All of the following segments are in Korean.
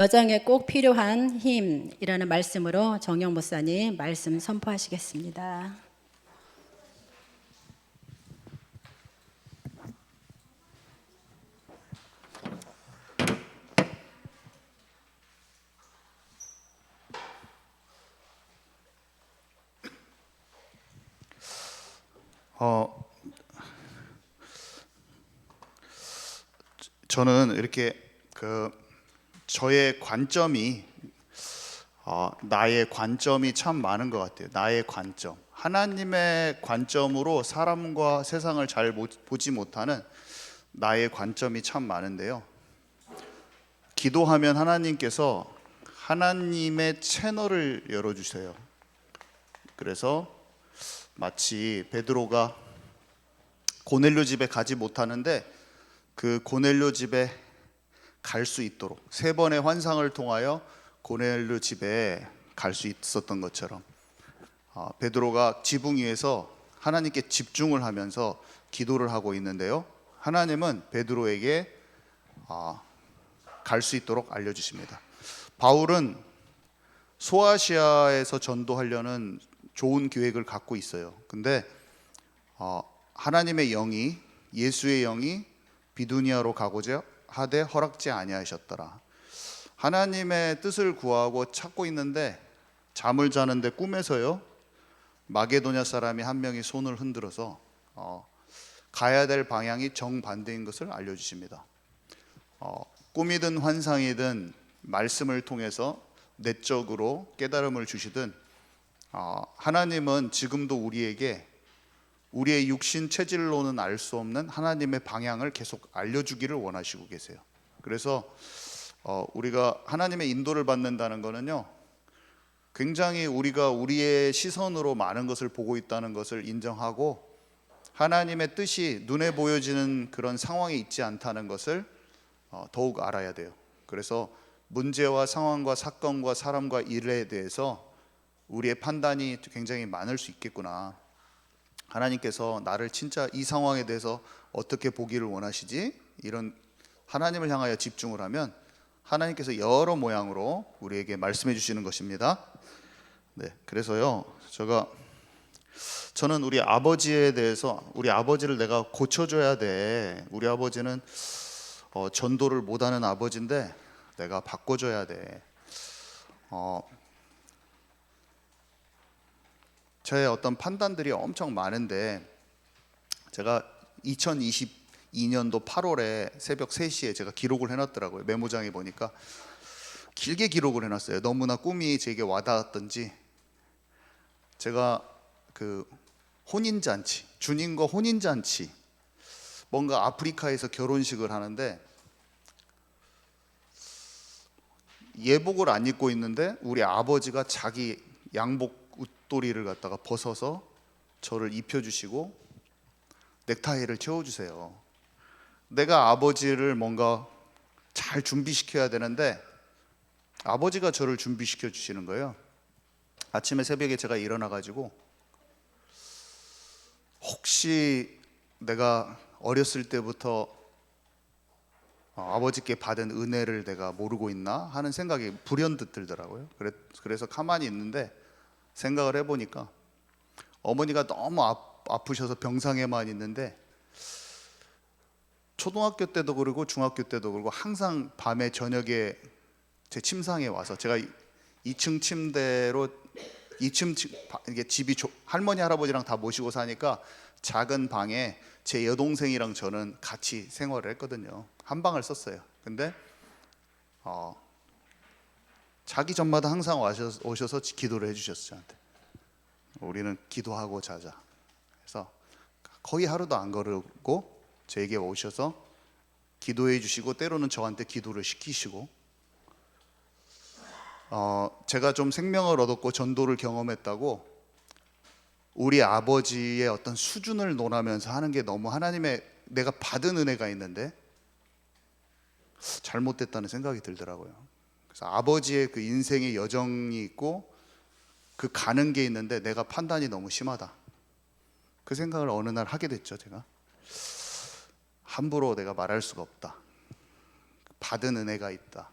여정에 꼭 필요한 힘이라는 말씀으로 정영 목사님 말씀 선포하시겠습니다. 저는 이렇게 저의 관점이 나의 관점이 참 많은 것 같아요. 나의 관점, 하나님의 관점으로 사람과 세상을 잘 보지 못하는 나의 관점이 참 많은데요. 기도하면 하나님께서 하나님의 채널을 열어주세요. 그래서 마치 베드로가 고넬료 집에 가지 못하는데 그 고넬료 집에 갈 수 있도록 3번의 환상을 통하여 고넬료 집에 갈 수 있었던 것처럼 베드로가 지붕 위에서 하나님께 집중을 하면서 기도를 하고 있는데요, 하나님은 베드로에게 갈 수 있도록 알려주십니다. 바울은 소아시아에서 전도하려는 좋은 계획을 갖고 있어요. 근데 하나님의 영이, 예수의 영이 비두니아로 가고자 하되 허락지 아니하셨더라. 하나님의 뜻을 구하고 찾고 있는데 잠을 자는데 꿈에서요, 마게도냐 사람이 한 명이 손을 흔들어서 가야 될 방향이 정반대인 것을 알려주십니다. 꿈이든 환상이든 말씀을 통해서 내적으로 깨달음을 주시든 하나님은 지금도 우리에게 우리의 육신 체질로는 알 수 없는 하나님의 방향을 계속 알려주기를 원하시고 계세요. 그래서 우리가 하나님의 인도를 받는다는 것은요, 굉장히 우리가 우리의 시선으로 많은 것을 보고 있다는 것을 인정하고 하나님의 뜻이 눈에 보여지는 그런 상황이 있지 않다는 것을 더욱 알아야 돼요. 그래서 문제와 상황과 사건과 사람과 일에 대해서 우리의 판단이 굉장히 많을 수 있겠구나. 하나님께서 나를 진짜 이 상황에 대해서 어떻게 보기를 원하시지? 이런 하나님을 향하여 집중을 하면 하나님께서 여러 모양으로 우리에게 말씀해 주시는 것입니다. 네, 그래서요, 저는 우리 아버지에 대해서, 우리 아버지를 내가 고쳐줘야 돼. 우리 아버지는 전도를 못하는 아버지인데 내가 바꿔줘야 돼. 저의 어떤 판단들이 엄청 많은데, 제가 2022년도 8월에 새벽 3시에 제가 기록을 해놨더라고요. 메모장에 보니까 길게 기록을 해놨어요. 너무나 꿈이 제게 와닿았던지. 제가 혼인잔치, 주님과 혼인잔치, 뭔가 아프리카에서 결혼식을 하는데 예복을 안 입고 있는데 우리 아버지가 자기 양복 웃도리를 갖다가 벗어서 저를 입혀주시고 넥타이를 채워주세요. 내가 아버지를 뭔가 잘 준비시켜야 되는데 아버지가 저를 준비시켜 주시는 거예요. 아침에 새벽에 제가 일어나가지고 혹시 내가 어렸을 때부터 아버지께 받은 은혜를 내가 모르고 있나 하는 생각이 불현듯 들더라고요. 그래서 가만히 있는데 생각을 해보니까 어머니가 너무 아프셔서 병상에만 있는데 초등학교 때도 그러고 중학교 때도 그러고 항상 밤에 저녁에 제 침상에 와서, 제가 2층 침대로 2층 이게 집이 할머니 할아버지랑 다 모시고 사니까 작은 방에 제 여동생이랑 저는 같이 생활을 했거든요. 한 방을 썼어요. 근데 자기 전마다 항상 오셔서 기도를 해주셨어요. 저한테 우리는 기도하고 자자. 그래서 거의 하루도 안 거르고 저에게 오셔서 기도해 주시고 때로는 저한테 기도를 시키시고, 제가 좀 생명을 얻었고 전도를 경험했다고 우리 아버지의 어떤 수준을 논하면서 하는 게 너무 하나님의, 내가 받은 은혜가 있는데 잘못됐다는 생각이 들더라고요. 그래서 아버지의 그 인생의 여정이 있고 그 가는 게 있는데 내가 판단이 너무 심하다, 그 생각을 어느 날 하게 됐죠. 제가 함부로 내가 말할 수가 없다, 받은 은혜가 있다.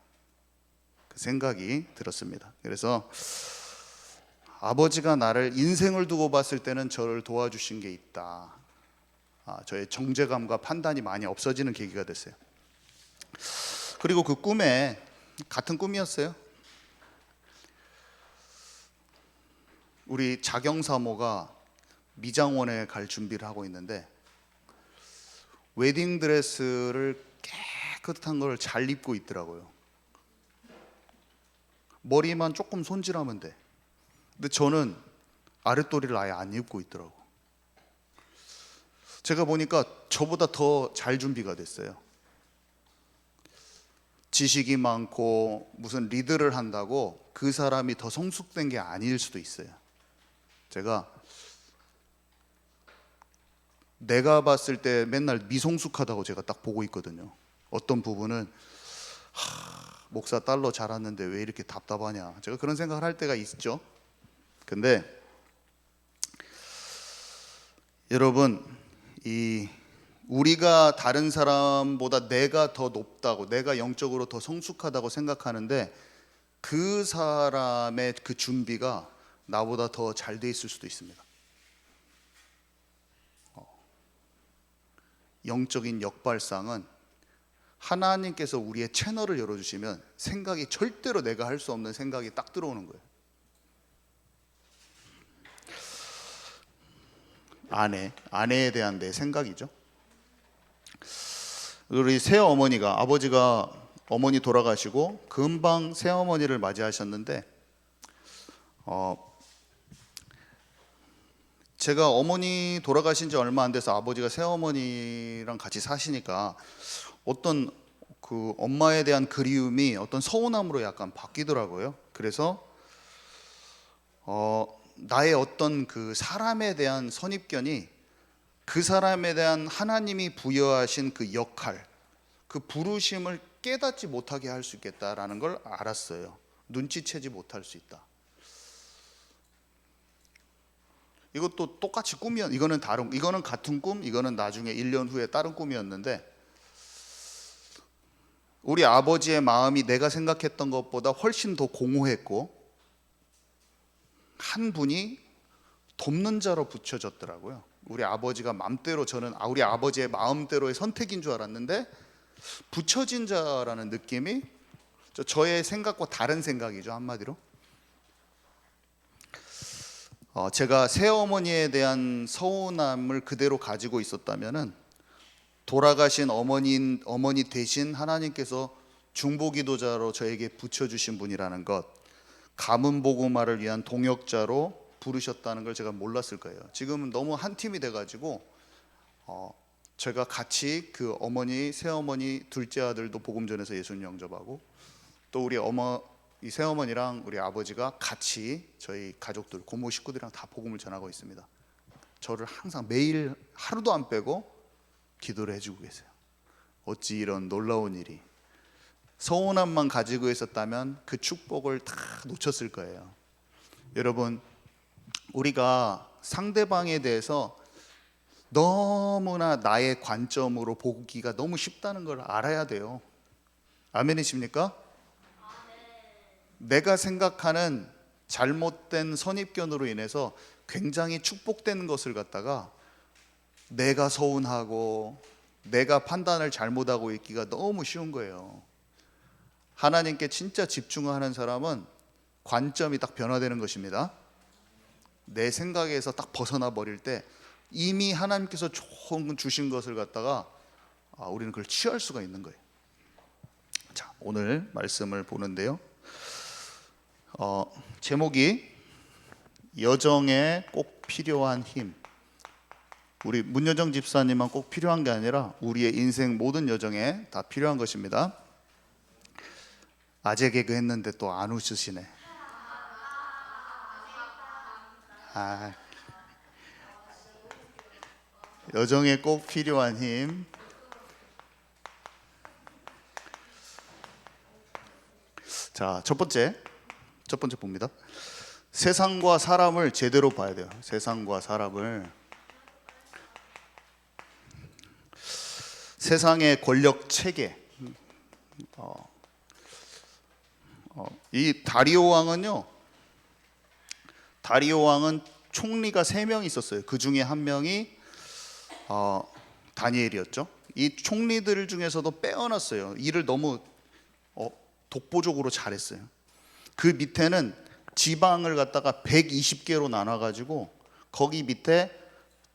그 생각이 들었습니다. 그래서 아버지가 나를 인생을 두고 봤을 때는 저를 도와주신 게 있다. 저의 정죄감과 판단이 많이 없어지는 계기가 됐어요. 그리고 그 꿈에 같은 꿈이었어요. 우리 자경사모가 미장원에 갈 준비를 하고 있는데 웨딩드레스를 깨끗한 걸 잘 입고 있더라고요. 머리만 조금 손질하면 돼. 근데 저는 아랫도리를 아예 안 입고 있더라고. 제가 보니까 저보다 더 잘 준비가 됐어요. 지식이 많고 무슨 리드를 한다고 그 사람이 더 성숙된 게 아닐 수도 있어요. 내가 봤을 때 맨날 미성숙하다고 제가 딱 보고 있거든요. 어떤 부분은 목사 딸로 자랐는데 왜 이렇게 답답하냐, 제가 그런 생각을 할 때가 있죠. 근데 여러분, 우리가 다른 사람보다 내가 더 높다고, 내가 영적으로 더 성숙하다고 생각하는데 그 사람의 그 준비가 나보다 더 잘 돼 있을 수도 있습니다. 영적인 역발상은 하나님께서 우리의 채널을 열어주시면 생각이 절대로 내가 할 수 없는 생각이 딱 들어오는 거예요. 아내에 대한 내 생각이죠. 우리 새어머니가, 아버지가 어머니 돌아가시고 금방 새어머니를 맞이하셨는데 제가 어머니 돌아가신 지 얼마 안 돼서 아버지가 새어머니랑 같이 사시니까 어떤 그 엄마에 대한 그리움이 어떤 서운함으로 약간 바뀌더라고요. 그래서 나의 어떤 그 사람에 대한 선입견이 그 사람에 대한 하나님이 부여하신 그 역할, 그 부르심을 깨닫지 못하게 할 수 있겠다라는 걸 알았어요. 눈치채지 못할 수 있다. 이것도 똑같이 꿈이었. 이거는 같은 꿈, 이거는 나중에 1년 후에 다른 꿈이었는데 우리 아버지의 마음이 내가 생각했던 것보다 훨씬 더 공허했고 한 분이 돕는 자로 붙여졌더라고요. 우리 아버지가 맘대로, 저는 우리 아버지의 마음대로의 선택인 줄 알았는데 붙여진 자라는 느낌이 저의 생각과 다른 생각이죠, 한마디로. 제가 새어머니에 대한 서운함을 그대로 가지고 있었다면은 돌아가신 어머니 대신 하나님께서 중보기도자로 저에게 붙여주신 분이라는 것, 가문복음화를 위한 동역자로 부르셨다는 걸 제가 몰랐을 거예요. 지금은 너무 한 팀이 돼가지고 제가 같이 그 어머니, 새어머니, 둘째 아들도 복음전에서 예수님 영접하고 또 우리 이 새어머니랑 우리 아버지가 같이 저희 가족들, 고모 식구들이랑 다 복음을 전하고 있습니다. 저를 항상 매일 하루도 안 빼고 기도를 해주고 계세요. 어찌 이런 놀라운 일이. 서운함만 가지고 있었다면 그 축복을 다 놓쳤을 거예요. 여러분, 우리가 상대방에 대해서 너무나 나의 관점으로 보기가 너무 쉽다는 걸 알아야 돼요. 아멘이십니까? 내가 생각하는 잘못된 선입견으로 인해서 굉장히 축복된 것을 갖다가 내가 서운하고 내가 판단을 잘못하고 있기가 너무 쉬운 거예요. 하나님께 진짜 집중하는 사람은 관점이 딱 변화되는 것입니다. 내 생각에서 딱 벗어나 버릴 때 이미 하나님께서 주신 것을 갖다가 우리는 그걸 취할 수가 있는 거예요. 자, 오늘 말씀을 보는데요. 제목이 여정에 꼭 필요한 힘. 우리 문여정 집사님만 꼭 필요한 게 아니라 우리의 인생 모든 여정에 다 필요한 것입니다. 아재 개그 했는데 또 안 웃으시네. 여정에 꼭 필요한 힘. 자, 첫 번째 봅니다. 세상과 사람을 제대로 봐야 돼요. 세상과 사람을. 세상의 권력 체계, 이 다리오 왕은요, 다리오 왕은 총리가 3명 있었어요. 그 중에 한 명이 다니엘이었죠. 이 총리들 중에서도 빼어났어요. 일을 너무 독보적으로 잘했어요. 그 밑에는 지방을 갖다가 120개로 나눠가지고 거기 밑에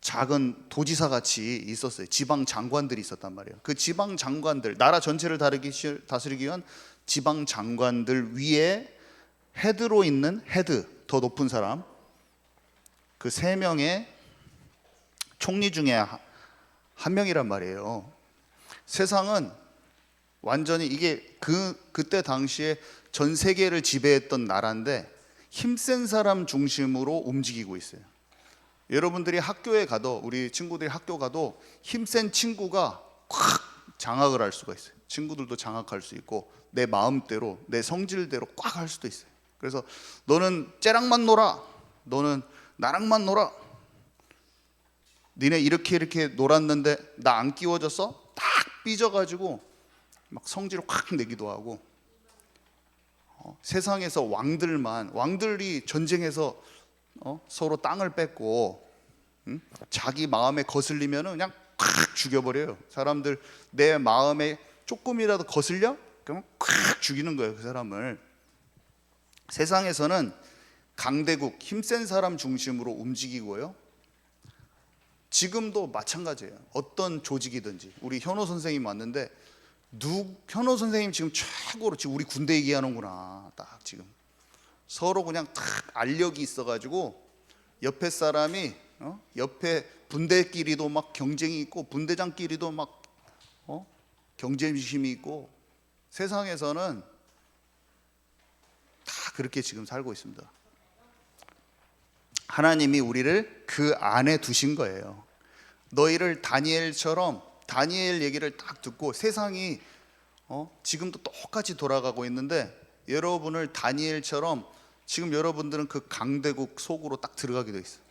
작은 도지사 같이 있었어요. 지방 장관들이 있었단 말이에요. 그 지방 장관들, 나라 전체를 다스리기 위한 지방 장관들 위에 헤드로 있는 헤드, 더 높은 사람, 그 3명의 총리 중에 한 명이란 말이에요. 세상은 완전히 이게 그때 당시에 전 세계를 지배했던 나라인데 힘센 사람 중심으로 움직이고 있어요. 여러분들이 학교에 가도, 우리 친구들이 학교 가도 힘센 친구가 콱 장악을 할 수가 있어요. 친구들도 장악할 수 있고 내 마음대로, 내 성질대로 꽉 할 수도 있어요. 그래서 너는 쟤랑만 놀아, 너는 나랑만 놀아, 니네 이렇게 놀았는데 나 안 끼워줬어? 딱 삐져가지고 막 성질을 확 내기도 하고, 세상에서 왕들이 전쟁해서 서로 땅을 뺏고 자기 마음에 거슬리면은 그냥 콱 죽여버려요. 사람들 내 마음에 조금이라도 거슬려? 그러면 콱 죽이는 거예요, 그 사람을. 세상에서는 강대국, 힘센 사람 중심으로 움직이고요. 지금도 마찬가지예요. 어떤 조직이든지. 우리 현호 선생님 왔는데 현호 선생님 지금 최고로, 지금 우리 군대 얘기하는구나. 딱 지금 서로 그냥 딱 알력이 있어가지고 옆에 사람이 옆에 분대끼리도 막 경쟁이 있고 분대장끼리도 막 경쟁심이 있고, 세상에서는 다 그렇게 지금 살고 있습니다. 하나님이 우리를 그 안에 두신 거예요. 너희를 다니엘 얘기를 딱 듣고 세상이 지금도 똑같이 돌아가고 있는데 여러분을 다니엘처럼 지금 여러분들은 그 강대국 속으로 딱 들어가게 돼 있어요.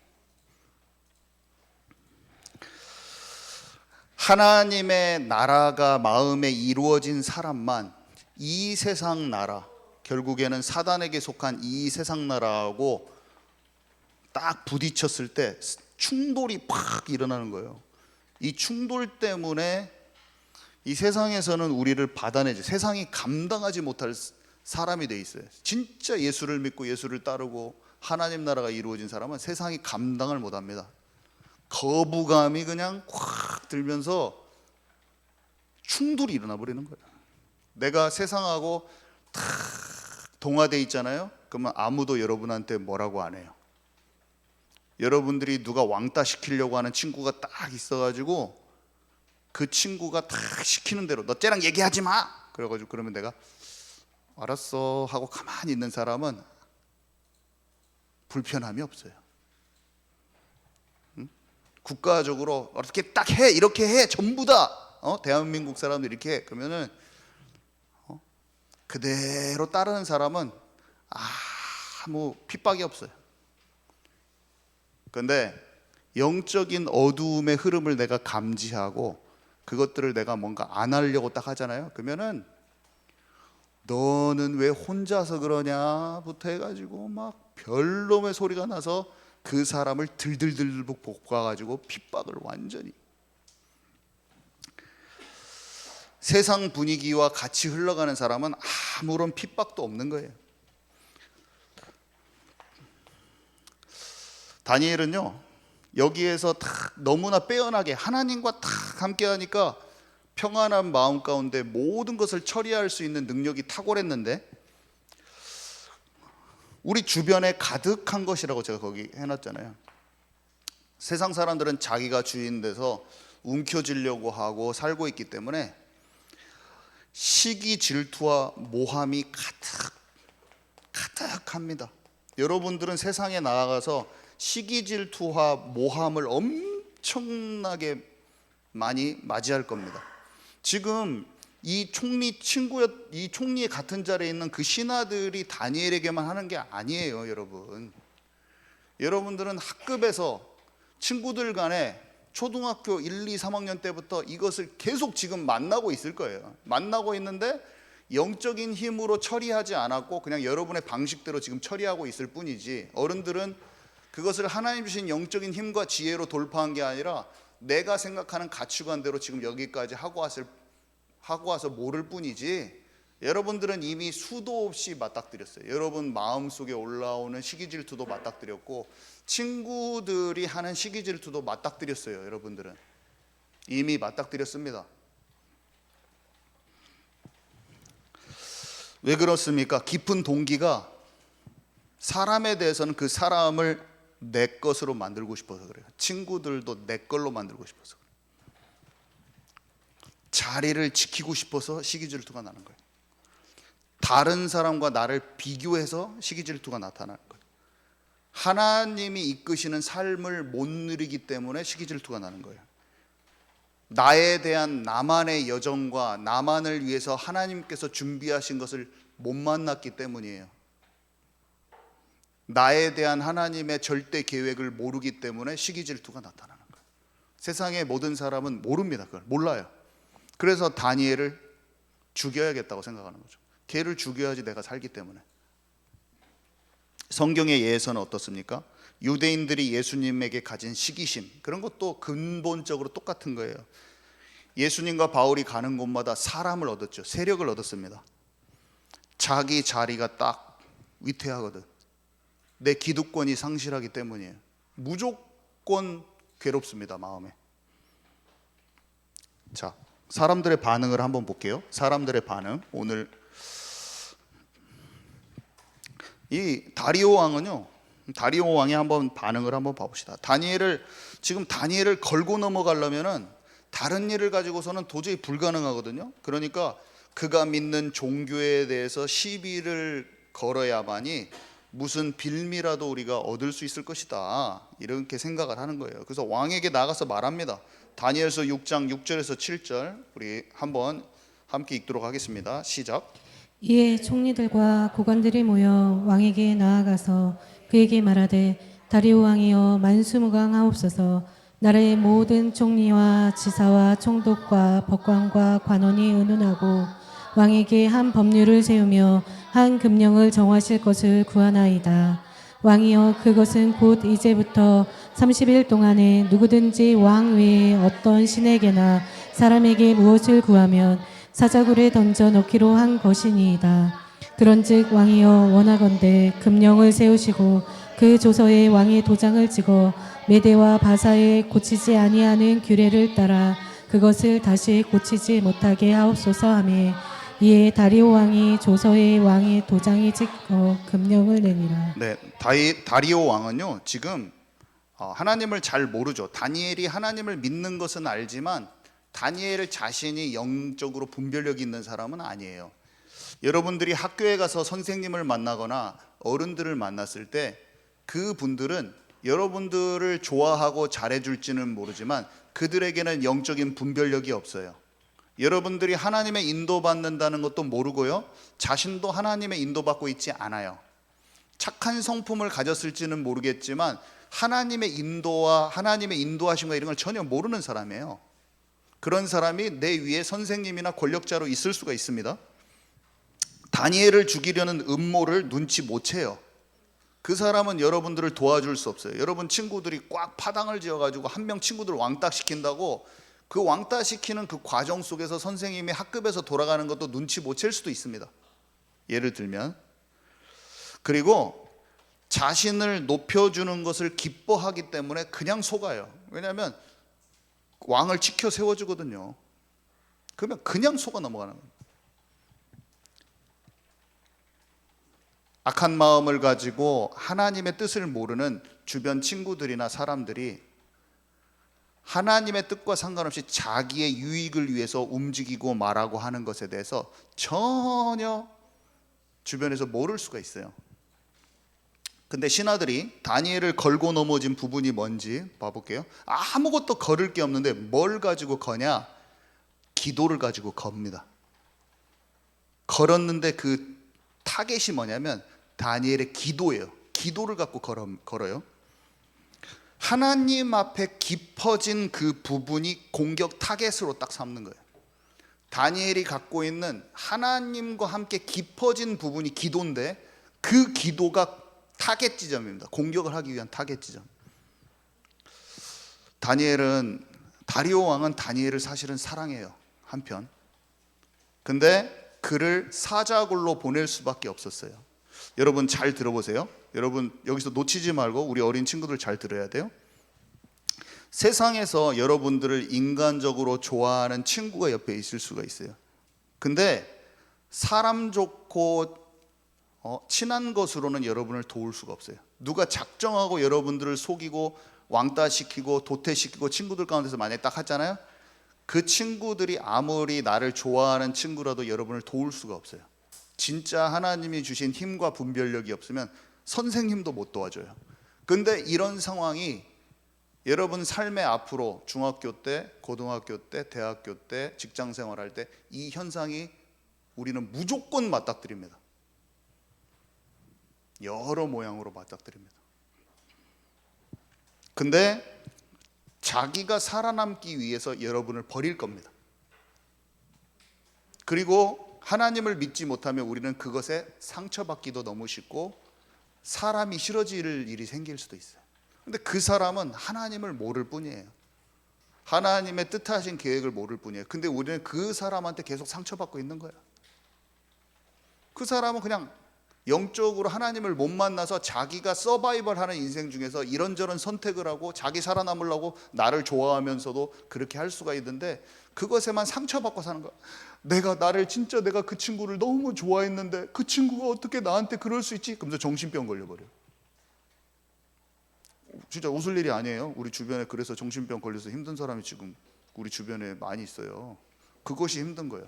하나님의 나라가 마음에 이루어진 사람만 이 세상 나라, 결국에는 사단에게 속한 이 세상 나라하고 딱 부딪혔을 때 충돌이 팍 일어나는 거예요. 이 충돌 때문에 이 세상에서는 우리를 받아내지, 세상이 감당하지 못할 사람이 돼 있어요. 진짜 예수를 믿고 예수를 따르고 하나님 나라가 이루어진 사람은 세상이 감당을 못합니다. 거부감이 그냥 확 들면서 충돌이 일어나 버리는 거예요. 내가 세상하고 탁 동화돼 있잖아요. 그러면 아무도 여러분한테 뭐라고 안 해요. 여러분들이 누가 왕따 시키려고 하는 친구가 딱 있어가지고 그 친구가 딱 시키는 대로 너 쟤랑 얘기하지 마, 그래가지고 그러면 내가 알았어 하고 가만히 있는 사람은 불편함이 없어요. 국가적으로 어떻게 딱 해, 이렇게 해, 전부 다 대한민국 사람들 이렇게 해, 그러면은 그대로 따르는 사람은 아무 핍박이 없어요. 그런데 영적인 어두움의 흐름을 내가 감지하고 그것들을 내가 뭔가 안 하려고 딱 하잖아요. 그러면은 너는 왜 혼자서 그러냐부터 해가지고 막 별놈의 소리가 나서 그 사람을 들들들 볶아가지고 핍박을 완전히, 세상 분위기와 같이 흘러가는 사람은 아무런 핍박도 없는 거예요. 다니엘은요, 여기에서 딱 너무나 빼어나게 하나님과 딱 함께 하니까 평안한 마음 가운데 모든 것을 처리할 수 있는 능력이 탁월했는데, 우리 주변에 가득한 것이라고 제가 거기 해놨잖아요. 세상 사람들은 자기가 주인 돼서 움켜쥐려고 하고 살고 있기 때문에 시기, 질투와 모함이 가득합니다. 여러분들은 세상에 나아가서 시기, 질투와 모함을 엄청나게 많이 맞이할 겁니다. 지금 이 총리의 같은 자리에 있는 그 신하들이 다니엘에게만 하는 게 아니에요, 여러분. 여러분들은 학급에서 친구들 간에 초등학교 1, 2, 3학년 때부터 이것을 계속 지금 만나고 있을 거예요. 만나고 있는데 영적인 힘으로 처리하지 않았고 그냥 여러분의 방식대로 지금 처리하고 있을 뿐이지, 어른들은 그것을 하나님 주신 영적인 힘과 지혜로 돌파한 게 아니라 내가 생각하는 가치관대로 지금 여기까지 하고 와서 모를 뿐이지, 여러분들은 이미 수도 없이 맞닥뜨렸어요. 여러분 마음속에 올라오는 시기질투도 맞닥뜨렸고 친구들이 하는 시기질투도 맞닥뜨렸어요. 여러분들은 이미 맞닥뜨렸습니다. 왜 그렇습니까? 깊은 동기가 사람에 대해서는 그 사람을 내 것으로 만들고 싶어서 그래요. 친구들도 내 걸로 만들고 싶어서 그래요. 자리를 지키고 싶어서 시기질투가 나는 거예요. 다른 사람과 나를 비교해서 시기질투가 나타나는 거예요. 하나님이 이끄시는 삶을 못 누리기 때문에 시기질투가 나는 거예요. 나에 대한 나만의 여정과 나만을 위해서 하나님께서 준비하신 것을 못 만났기 때문이에요. 나에 대한 하나님의 절대 계획을 모르기 때문에 시기질투가 나타나는 거예요. 세상의 모든 사람은 모릅니다. 그걸 몰라요. 그래서 다니엘을 죽여야겠다고 생각하는 거죠. 걔를 죽여야지 내가 살기 때문에. 성경의 예에서는 어떻습니까? 유대인들이 예수님에게 가진 시기심, 그런 것도 근본적으로 똑같은 거예요. 예수님과 바울이 가는 곳마다 사람을 얻었죠. 세력을 얻었습니다. 자기 자리가 딱 위태하거든. 내 기득권이 상실하기 때문이에요. 무조건 괴롭습니다, 마음에. 자, 사람들의 반응을 한번 볼게요. 사람들의 반응. 오늘 이 다리오 왕은요, 다리오 왕이 한번 반응을 한번 봐봅시다. 지금 다니엘을 걸고 넘어가려면은 다른 일을 가지고서는 도저히 불가능하거든요. 그러니까 그가 믿는 종교에 대해서 시비를 걸어야만이 무슨 빌미라도 우리가 얻을 수 있을 것이다, 이렇게 생각을 하는 거예요. 그래서 왕에게 나가서 말합니다. 다니엘서 6장 6절에서 7절 우리 한번 함께 읽도록 하겠습니다. 시작. 이에 총리들과 고관들이 모여 왕에게 나아가서 그에게 말하되, 다리오 왕이여 만수무강하옵소서. 나라의 모든 총리와 지사와 총독과 법관과 관원이 의논하고 왕에게 한 법률을 세우며 한 금령을 정하실 것을 구하나이다. 왕이여, 그것은 곧 이제부터 30일 동안에 누구든지 왕 외에 어떤 신에게나 사람에게 무엇을 구하면 사자굴에 던져 넣기로 한 것이니이다. 그런즉 왕이여, 원하건대 금령을 세우시고 그 조서에 왕의 도장을 찍어 메대와 바사에 고치지 아니하는 규례를 따라 그것을 다시 고치지 못하게 하옵소서 하며, 이에 다리오 왕이 조서에 왕의 도장이 찍어 금령을 내니라. 네, 다리오 왕은요, 지금 하나님을 잘 모르죠. 다니엘이 하나님을 믿는 것은 알지만 다니엘 자신이 영적으로 분별력이 있는 사람은 아니에요. 여러분들이 학교에 가서 선생님을 만나거나 어른들을 만났을 때 그분들은 여러분들을 좋아하고 잘해줄지는 모르지만 그들에게는 영적인 분별력이 없어요. 여러분들이 하나님의 인도받는다는 것도 모르고요, 자신도 하나님의 인도받고 있지 않아요. 착한 성품을 가졌을지는 모르겠지만 하나님의 인도와 하나님의 인도하심과 이런 걸 전혀 모르는 사람이에요. 그런 사람이 내 위에 선생님이나 권력자로 있을 수가 있습니다. 다니엘을 죽이려는 음모를 눈치 못 채요. 그 사람은 여러분들을 도와줄 수 없어요. 여러분 친구들이 꽉 파당을 지어가지고 한 명 친구들 왕따시킨다고 그 왕따시키는 그 과정 속에서 선생님이 학급에서 돌아가는 것도 눈치 못 챌 수도 있습니다. 예를 들면. 그리고 자신을 높여주는 것을 기뻐하기 때문에 그냥 속아요. 왜냐하면 왕을 지켜 세워주거든요. 그러면 그냥 속아 넘어가는 거예요. 악한 마음을 가지고 하나님의 뜻을 모르는 주변 친구들이나 사람들이 하나님의 뜻과 상관없이 자기의 유익을 위해서 움직이고 말하고 하는 것에 대해서 전혀 주변에서 모를 수가 있어요. 근데 신하들이 다니엘을 걸고 넘어진 부분이 뭔지 봐볼게요. 아무것도 걸을 게 없는데 뭘 가지고 거냐? 기도를 가지고 겁니다. 걸었는데 그 타겟이 뭐냐면 다니엘의 기도예요. 기도를 갖고 걸어요. 하나님 앞에 깊어진 그 부분이 공격 타겟으로 딱 삼는 거예요. 다니엘이 갖고 있는 하나님과 함께 깊어진 부분이 기도인데 그 기도가 타겟 지점입니다. 공격을 하기 위한 타겟 지점. 다리오 왕은 다니엘을 사실은 사랑해요. 한편. 근데 그를 사자굴로 보낼 수밖에 없었어요. 여러분 잘 들어보세요. 여러분 여기서 놓치지 말고 우리 어린 친구들 잘 들어야 돼요. 세상에서 여러분들을 인간적으로 좋아하는 친구가 옆에 있을 수가 있어요. 근데 사람 좋고 친한 것으로는 여러분을 도울 수가 없어요. 누가 작정하고 여러분들을 속이고 왕따시키고 도태시키고 친구들 가운데서 만약에 딱 하잖아요. 그 친구들이 아무리 나를 좋아하는 친구라도 여러분을 도울 수가 없어요. 진짜 하나님이 주신 힘과 분별력이 없으면 선생님도 못 도와줘요. 근데 이런 상황이 여러분 삶의 앞으로 중학교 때, 고등학교 때, 대학교 때, 직장 생활할 때 이 현상이 우리는 무조건 맞닥뜨립니다. 여러 모양으로 맞닥뜨립니다. 근데 자기가 살아남기 위해서 여러분을 버릴 겁니다. 그리고 하나님을 믿지 못하면 우리는 그것에 상처받기도 너무 쉽고 사람이 싫어질 일이 생길 수도 있어요. 근데 그 사람은 하나님을 모를 뿐이에요. 하나님의 뜻하신 계획을 모를 뿐이에요. 근데 우리는 그 사람한테 계속 상처받고 있는 거예요. 그 사람은 그냥 영적으로 하나님을 못 만나서 자기가 서바이벌 하는 인생 중에서 이런저런 선택을 하고 자기 살아남으려고 나를 좋아하면서도 그렇게 할 수가 있는데 그것에만 상처받고 사는 거야. 내가 그 친구를 너무 좋아했는데 그 친구가 어떻게 나한테 그럴 수 있지? 그러면서 정신병 걸려버려요. 진짜 웃을 일이 아니에요. 우리 주변에 그래서 정신병 걸려서 힘든 사람이 지금 우리 주변에 많이 있어요. 그것이 힘든 거예요.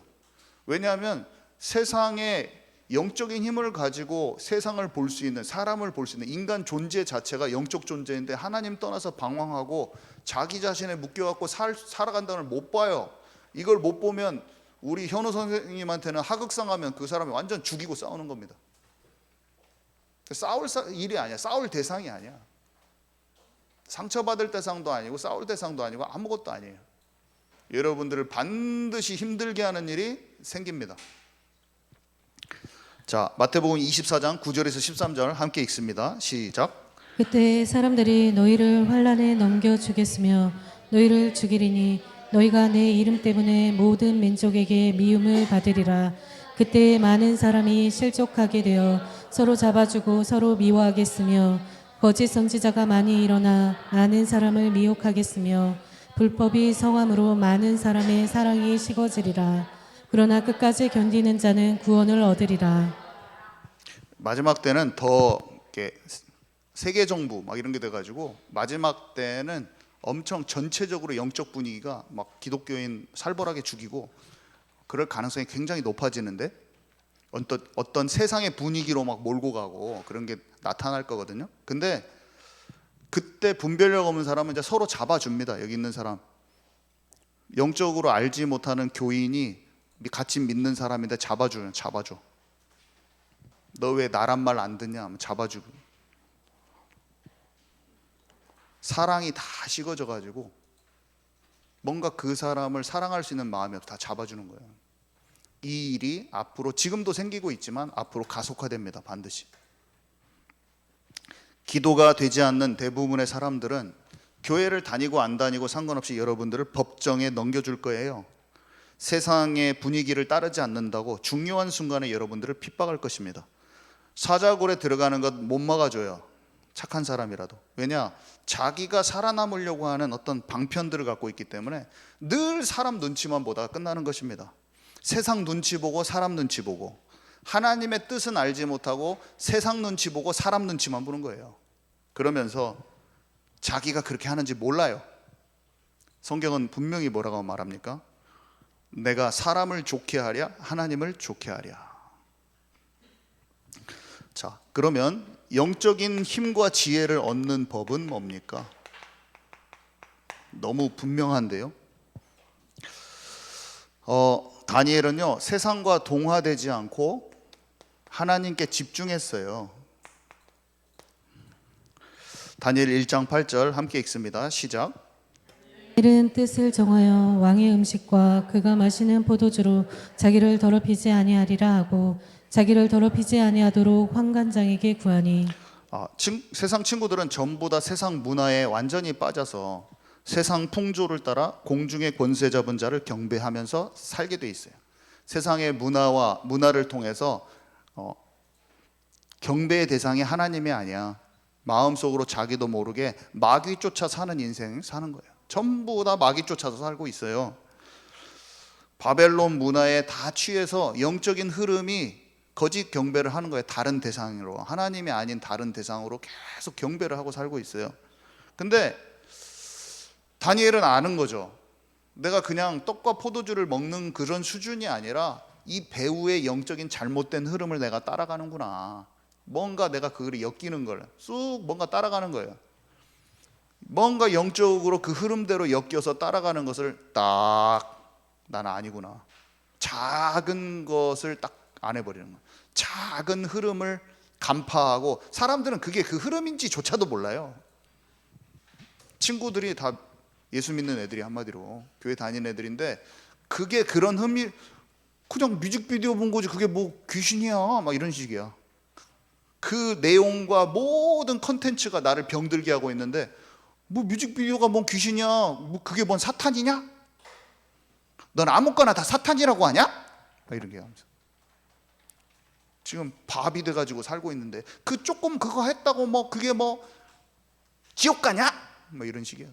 왜냐하면 세상에 영적인 힘을 가지고 세상을 볼 수 있는, 사람을 볼 수 있는 인간 존재 자체가 영적 존재인데 하나님 떠나서 방황하고 자기 자신에 묶여갖고 살아간다는 걸 못 봐요. 이걸 못 보면 우리 현우 선생님한테는 하극상하면 그 사람이 완전 죽이고 싸우는 겁니다. 싸울 일이 아니야. 싸울 대상이 아니야. 상처받을 대상도 아니고 싸울 대상도 아니고 아무것도 아니에요. 여러분들을 반드시 힘들게 하는 일이 생깁니다. 자, 마태복음 24장 9절에서 13절 함께 읽습니다. 시작. 그때 사람들이 너희를 환란에 넘겨 주겠으며 너희를 죽이리니 너희가 내 이름 때문에 모든 민족에게 미움을 받으리라. 그때 많은 사람이 실족하게 되어 서로 잡아주고 서로 미워하겠으며 거짓 선지자가 많이 일어나 많은 사람을 미혹하겠으며 불법이 성함으로 많은 사람의 사랑이 식어지리라. 그러나 끝까지 견디는 자는 구원을 얻으리라. 마지막 때는 더 이렇게 세계 정부 막 이런 게 돼가지고 마지막 때는 엄청 전체적으로 영적 분위기가 막 기독교인 살벌하게 죽이고 그럴 가능성이 굉장히 높아지는데 어떤 세상의 분위기로 막 몰고 가고 그런 게 나타날 거거든요. 근데 그때 분별력 없는 사람은 이제 서로 잡아줍니다. 여기 있는 사람 영적으로 알지 못하는 교인이 같이 믿는 사람인데 잡아줘. 너 왜 나란 말 안 듣냐 하면 잡아주고 사랑이 다 식어져 가지고 뭔가 그 사람을 사랑할 수 있는 마음이 다 잡아주는 거예요. 이 일이 앞으로 지금도 생기고 있지만 앞으로 가속화됩니다. 반드시. 기도가 되지 않는 대부분의 사람들은 교회를 다니고 안 다니고 상관없이 여러분들을 법정에 넘겨줄 거예요. 세상의 분위기를 따르지 않는다고 중요한 순간에 여러분들을 핍박할 것입니다. 사자굴에 들어가는 것 못 막아줘요. 착한 사람이라도. 왜냐? 자기가 살아남으려고 하는 어떤 방편들을 갖고 있기 때문에 늘 사람 눈치만 보다가 끝나는 것입니다. 세상 눈치 보고 사람 눈치 보고 하나님의 뜻은 알지 못하고 세상 눈치 보고 사람 눈치만 보는 거예요. 그러면서 자기가 그렇게 하는지 몰라요. 성경은 분명히 뭐라고 말합니까? 내가 사람을 좋게 하랴 하나님을 좋게 하랴. 자, 그러면 영적인 힘과 지혜를 얻는 법은 뭡니까? 너무 분명한데요. 다니엘은요 세상과 동화되지 않고 하나님께 집중했어요. 다니엘 1장 8절 함께 읽습니다. 시작. 다니엘은 뜻을 정하여 왕의 음식과 그가 마시는 포도주로 자기를 더럽히지 아니하리라 하고 자기를 더럽히지 아니하도록 환관장에게 구하니 세상 친구들은 전부 다 세상 문화에 완전히 빠져서 세상 풍조를 따라 공중의 권세 잡은 자를 경배하면서 살게 돼 있어요. 세상의 문화를 통해서 경배의 대상이 하나님이 아니야. 마음속으로 자기도 모르게 마귀 쫓아 사는 인생 사는 거예요. 전부 다 마귀 쫓아서 살고 있어요. 바벨론 문화에 다 취해서 영적인 흐름이 거짓 경배를 하는 거예요. 다른 대상으로, 하나님이 아닌 다른 대상으로 계속 경배를 하고 살고 있어요. 근데 다니엘은 아는 거죠. 내가 그냥 떡과 포도주를 먹는 그런 수준이 아니라 이 배우의 영적인 잘못된 흐름을 내가 따라가는구나. 뭔가 내가 그걸 엮이는 걸 쑥 뭔가 따라가는 거예요. 뭔가 영적으로 그 흐름대로 엮여서 따라가는 것을 딱 나는 아니구나. 작은 것을 딱 안 해버리는 거예요. 작은 흐름을 간파하고, 사람들은 그게 그 흐름인지조차도 몰라요. 친구들이 다 예수 믿는 애들이, 한마디로 교회 다니는 애들인데, 그게 그런 그냥 뮤직비디오 본 거지 그게 뭐 귀신이야 막 이런 식이야. 그 내용과 모든 컨텐츠가 나를 병들게 하고 있는데, 뭐 뮤직비디오가 뭔 귀신이야, 뭐 그게 뭔 사탄이냐, 넌 아무거나 다 사탄이라고 하냐, 막 이런 게 하면서 지금 밥이 돼가지고 살고 있는데, 그 조금 그거 했다고 뭐 그게 뭐 지옥 가냐, 뭐 이런 식이야.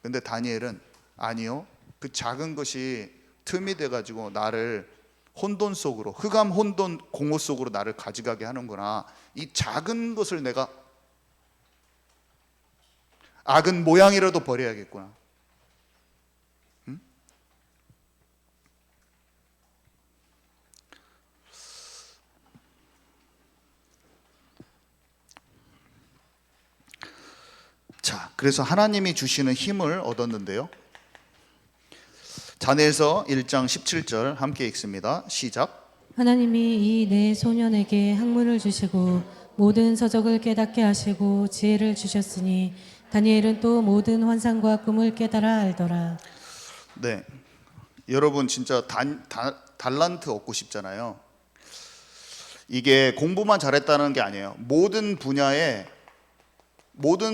근데 다니엘은 아니요, 그 작은 것이 틈이 돼가지고 나를 혼돈 속으로, 흑암 혼돈 공허 속으로 나를 가져가게 하는구나. 이 작은 것을 내가 악은 모양이라도 버려야겠구나. 자, 그래서 하나님이 주시는 힘을 얻었는데요. 다니엘서 1장 17절 함께 읽습니다. 시작. 하나님이 이 네 소년에게 학문을 주시고 모든 서적을 깨닫게 하시고 지혜를 주셨으니 다니엘은 또 모든 환상과 꿈을 깨달아 알더라. 네, 여러분 진짜 달란트 얻고 싶잖아요. 이게 공부만 잘했다는 게 아니에요. 모든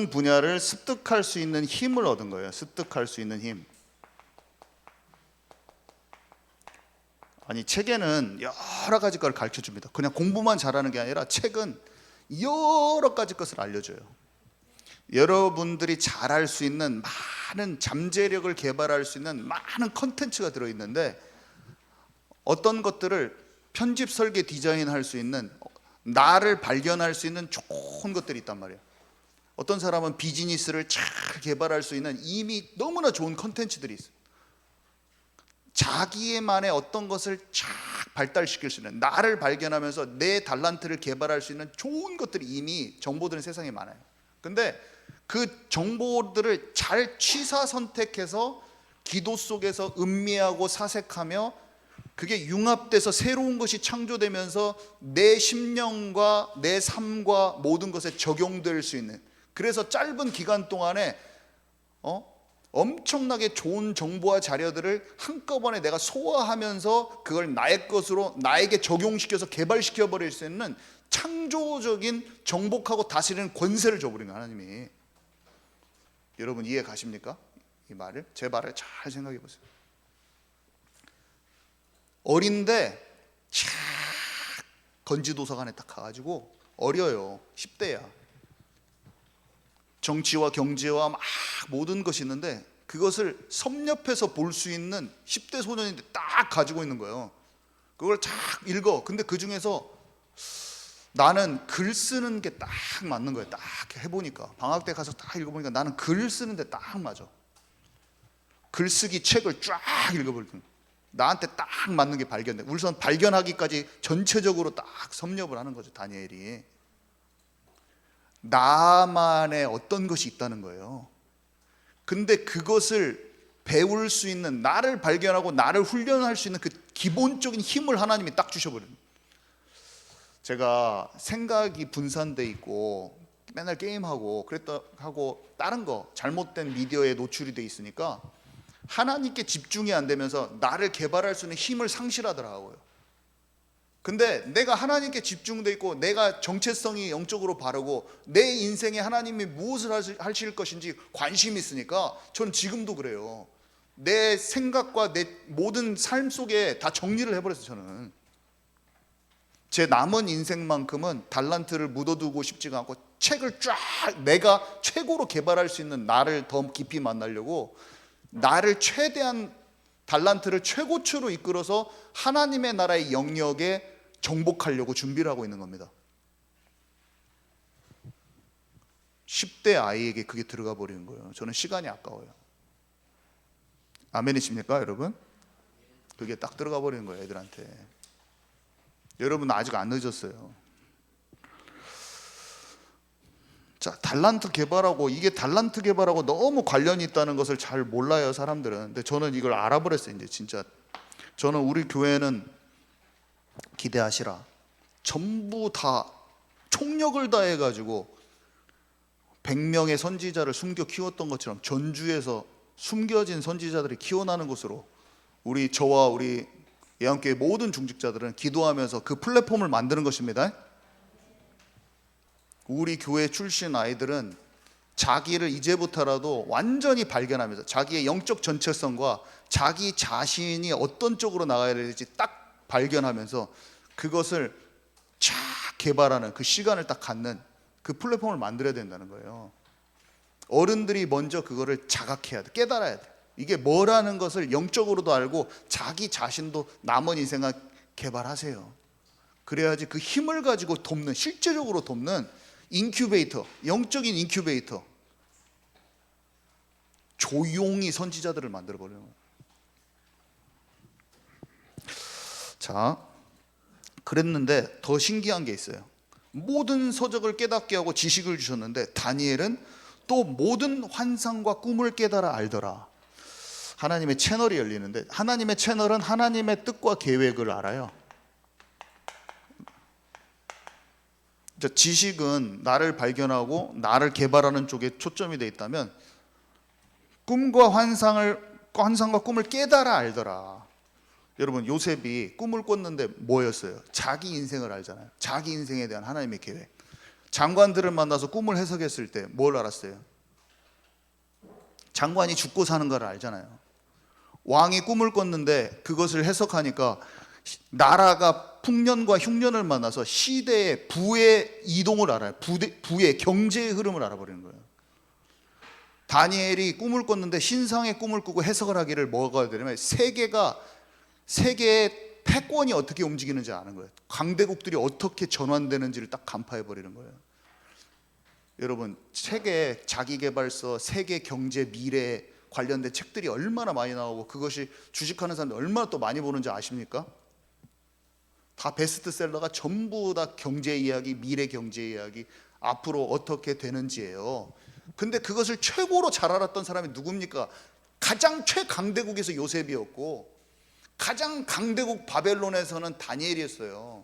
분야를 습득할 수 있는 힘을 얻은 거예요. 습득할 수 있는 힘. 아니, 책에는 여러 가지 걸 가르쳐 줍니다. 그냥 공부만 잘하는 게 아니라 책은 여러 가지 것을 알려줘요. 여러분들이 잘할 수 있는 많은 잠재력을 개발할 수 있는 많은 컨텐츠가 들어있는데, 어떤 것들을 편집, 설계, 디자인할 수 있는, 나를 발견할 수 있는 좋은 것들이 있단 말이에요. 어떤 사람은 비즈니스를 잘 개발할 수 있는 이미 너무나 좋은 컨텐츠들이 있어요. 자기만의 어떤 것을 쫙 발달시킬 수 있는, 나를 발견하면서 내 달란트를 개발할 수 있는 좋은 것들이 이미 정보들은 세상에 많아요. 근데 그 정보들을 잘 취사 선택해서 기도 속에서 음미하고 사색하며 그게 융합돼서 새로운 것이 창조되면서 내 심령과 내 삶과 모든 것에 적용될 수 있는, 그래서 짧은 기간 동안에 엄청나게 좋은 정보와 자료들을 한꺼번에 내가 소화하면서 그걸 나의 것으로 나에게 적용시켜서 개발시켜 버릴 수 있는 창조적인 정복하고 다스리는 권세를 줘버린 거예요, 하나님이. 여러분 이해 가십니까? 이 말을, 제 말을 잘 생각해 보세요. 어린데 촥 건지도서관에 딱 가가지고, 어려요, 10대야. 정치와 경제와 막 모든 것이 있는데 그것을 섭렵해서 볼 수 있는 10대 소년인데 딱 가지고 있는 거예요. 그걸 쫙 읽어. 근데 그 중에서 나는 글 쓰는 게 딱 맞는 거예요. 딱 해보니까, 방학 때 가서 딱 읽어보니까 나는 글 쓰는데 딱 맞아. 글쓰기 책을 쫙 읽어버리더니 나한테 딱 맞는 게 발견돼. 우선 발견하기까지 전체적으로 딱 섭렵을 하는 거죠, 다니엘이. 나만의 어떤 것이 있다는 거예요. 근데 그것을 배울 수 있는, 나를 발견하고 나를 훈련할 수 있는 그 기본적인 힘을 하나님이 딱 주셔버려요. 제가 생각이 분산돼 있고 맨날 게임하고 그랬다 하고 다른 거 잘못된 미디어에 노출이 돼 있으니까 하나님께 집중이 안 되면서 나를 개발할 수 있는 힘을 상실하더라고요. 근데 내가 하나님께 집중돼 있고 내가 정체성이 영적으로 바르고 내 인생에 하나님이 무엇을 하실 것인지 관심이 있으니까 전 지금도 그래요. 내 생각과 내 모든 삶 속에 다 정리를 해버렸어요. 저는 제 남은 인생만큼은 달란트를 묻어두고 싶지가 않고 책을 쫙 내가 최고로 개발할 수 있는 나를 더 깊이 만나려고 나를 최대한 달란트를 최고치로 이끌어서 하나님의 나라의 영역에 정복하려고 준비를 하고 있는 겁니다. 10대 아이에게 그게 들어가 버리는 거예요. 저는 시간이 아까워요. 아멘이십니까 여러분? 그게 딱 들어가 버리는 거예요 애들한테. 여러분 아직 안 늦었어요. 자, 달란트 개발하고 이게 달란트 개발하고 너무 관련이 있다는 것을 잘 몰라요 사람들은. 근데 저는 이걸 알아버렸어요. 이제 진짜 저는 우리 교회는 기대하시라 전부 다 총력을 다해가지고 100명의 선지자를 숨겨 키웠던 것처럼 전주에서 숨겨진 선지자들이 키워나는 것으로 저와 우리 예언교회 모든 중직자들은 기도하면서 그 플랫폼을 만드는 것입니다. 우리 교회 출신 아이들은 자기를 이제부터라도 완전히 발견하면서 자기의 영적 전체성과 자기 자신이 어떤 쪽으로 나가야 될지 딱 발견하면서 그것을 쫙 개발하는 그 시간을 딱 갖는 그 플랫폼을 만들어야 된다는 거예요. 어른들이 먼저 그거를 자각해야 돼. 깨달아야 돼. 이게 뭐라는 것을 영적으로도 알고 자기 자신도 남은 인생을 개발하세요. 그래야지 그 힘을 가지고 돕는, 실제적으로 돕는 인큐베이터, 영적인 인큐베이터, 조용히 선지자들을 만들어버려요. 자, 그랬는데 더 신기한 게 있어요. 모든 서적을 깨닫게 하고 지식을 주셨는데 다니엘은 또 모든 환상과 꿈을 깨달아 알더라. 하나님의 채널이 열리는데 하나님의 채널은 하나님의 뜻과 계획을 알아요. 지식은 나를 발견하고 나를 개발하는 쪽에 초점이 되어 있다면 꿈과 환상과 꿈을 깨달아 알더라. 여러분 요셉이 꿈을 꿨는데 뭐였어요? 자기 인생을 알잖아요. 자기 인생에 대한 하나님의 계획. 장관들을 만나서 꿈을 해석했을 때 뭘 알았어요? 장관이 죽고 사는 걸 알잖아요. 왕이 꿈을 꿨는데 그것을 해석하니까 나라가 풍년과 흉년을 만나서 시대의 부의 이동을 알아요. 부의 경제의 흐름을 알아버리는 거예요. 다니엘이 꿈을 꿨는데 신상의 꿈을 꾸고 해석을 하기를 뭐가 되냐면 세계의 패권이 어떻게 움직이는지 아는 거예요. 강대국들이 어떻게 전환되는지를 딱 간파해 버리는 거예요. 여러분 책에 자기개발서, 세계 경제 미래 관련된 책들이 얼마나 많이 나오고 그것이 주식하는 사람들 얼마나 또 많이 보는지 아십니까? 다 베스트셀러가 전부 다 경제 이야기, 미래 경제 이야기, 앞으로 어떻게 되는지예요. 근데 그것을 최고로 잘 알았던 사람이 누굽니까? 가장 최강대국에서 요셉이었고 가장 강대국 바벨론에서는 다니엘이었어요.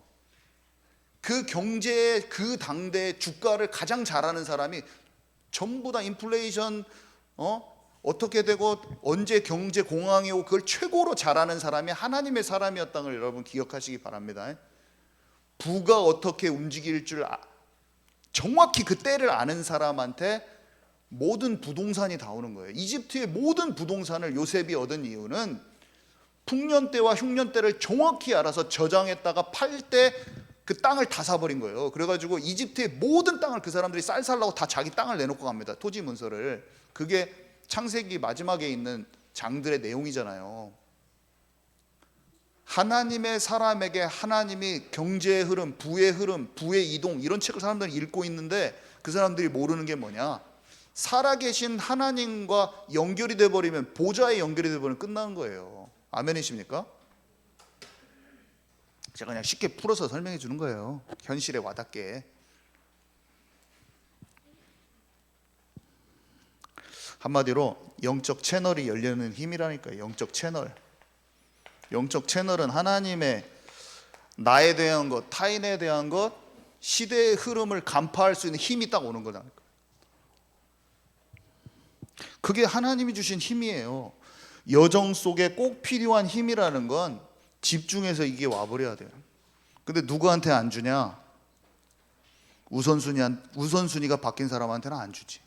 그 경제의 그 당대의 주가를 가장 잘 아는 사람이 전부 다 인플레이션 어떻게 되고 언제 경제 공황이 오고 그걸 최고로 잘 아는 사람이 하나님의 사람이었다는 걸 여러분 기억하시기 바랍니다. 부가 어떻게 움직일 줄 정확히 그 때를 아는 사람한테 모든 부동산이 다 오는 거예요. 이집트의 모든 부동산을 요셉이 얻은 이유는 풍년 때와 흉년 때를 정확히 알아서 저장했다가 팔 때 그 땅을 다 사버린 거예요. 그래가지고 이집트의 모든 땅을 그 사람들이 쌀 살라고 다 자기 땅을 내놓고 갑니다. 토지 문서를. 그게 창세기 마지막에 있는 장들의 내용이잖아요. 하나님의 사람에게 하나님이 경제의 흐름, 부의 흐름, 부의 이동 이런 책을 사람들이 읽고 있는데 그 사람들이 모르는 게 뭐냐? 살아계신 하나님과 연결이 돼버리면 보좌에 연결이 돼버리면 끝나는 거예요. 아멘이십니까? 제가 그냥 쉽게 풀어서 설명해 주는 거예요. 현실에 와닿게. 한마디로 영적 채널이 열리는 힘이라니까요. 영적 채널. 영적 채널은 하나님의 나에 대한 것, 타인에 대한 것, 시대의 흐름을 간파할 수 있는 힘이 딱 오는 거다. 그게 하나님이 주신 힘이에요. 여정 속에 꼭 필요한 힘이라는 건 집중해서 이게 와버려야 돼요. 근데 누구한테 안 주냐? 우선순위가 바뀐 사람한테는 안 주지.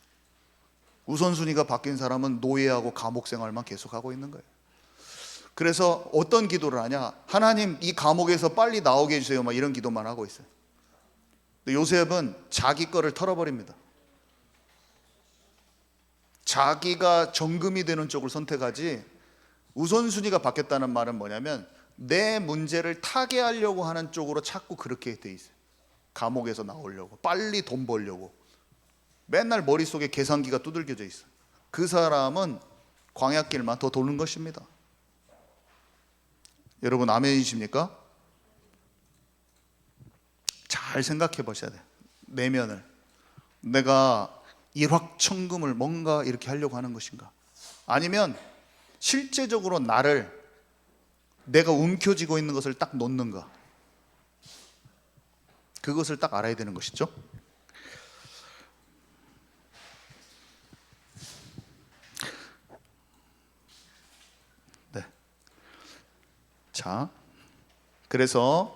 우선순위가 바뀐 사람은 노예하고 감옥 생활만 계속하고 있는 거예요. 그래서 어떤 기도를 하냐? 하나님, 이 감옥에서 빨리 나오게 해주세요. 막 이런 기도만 하고 있어요. 근데 요셉은 자기 거를 털어버립니다. 자기가 정금이 되는 쪽을 선택하지, 우선순위가 바뀌었다는 말은 뭐냐면 내 문제를 타개하려고 하는 쪽으로 자꾸 그렇게 돼 있어요. 감옥에서 나오려고, 빨리 돈 벌려고 맨날 머릿속에 계산기가 두들겨져 있어. 그 사람은 광야길만 더 도는 것입니다. 여러분 아멘이십니까? 잘 생각해 보셔야 돼요. 내면을, 내가 일확천금을 뭔가 이렇게 하려고 하는 것인가, 아니면 실제적으로 나를, 내가 움켜쥐고 있는 것을 딱 놓는가, 그것을 딱 알아야 되는 것이죠. 네. 자, 그래서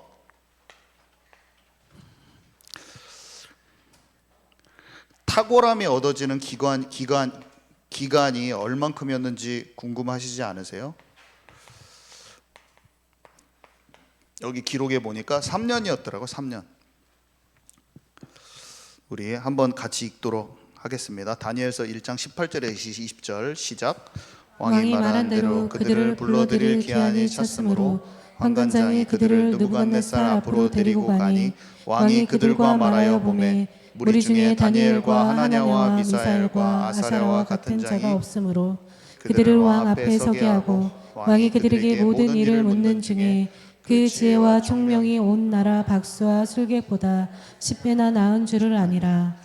탁월함이 얻어지는 기간이 얼만큼이었는지 궁금하시지 않으세요? 여기 기록에 보니까 3년이었더라고. 3년. 우리 한번 같이 읽도록 하겠습니다. 다니엘서 1장 18절에 20절 시작. 왕이 말한 대로 그들을 불러들일 기한이 찼으므로 환관장이 그들을 느부갓네살 앞으로 데리고 가니 왕이 그들과 말하여 보매 무리 중에 다니엘과 하나냐와 미사엘과 아사랴와 같은 자가 없으므로 그들을 왕 앞에 서게 하고 왕이 그들에게 모든 일을 묻는 중에 그 지혜와 총명이 온 나라 박수와 술객보다 10배나 나은 줄을 아니라.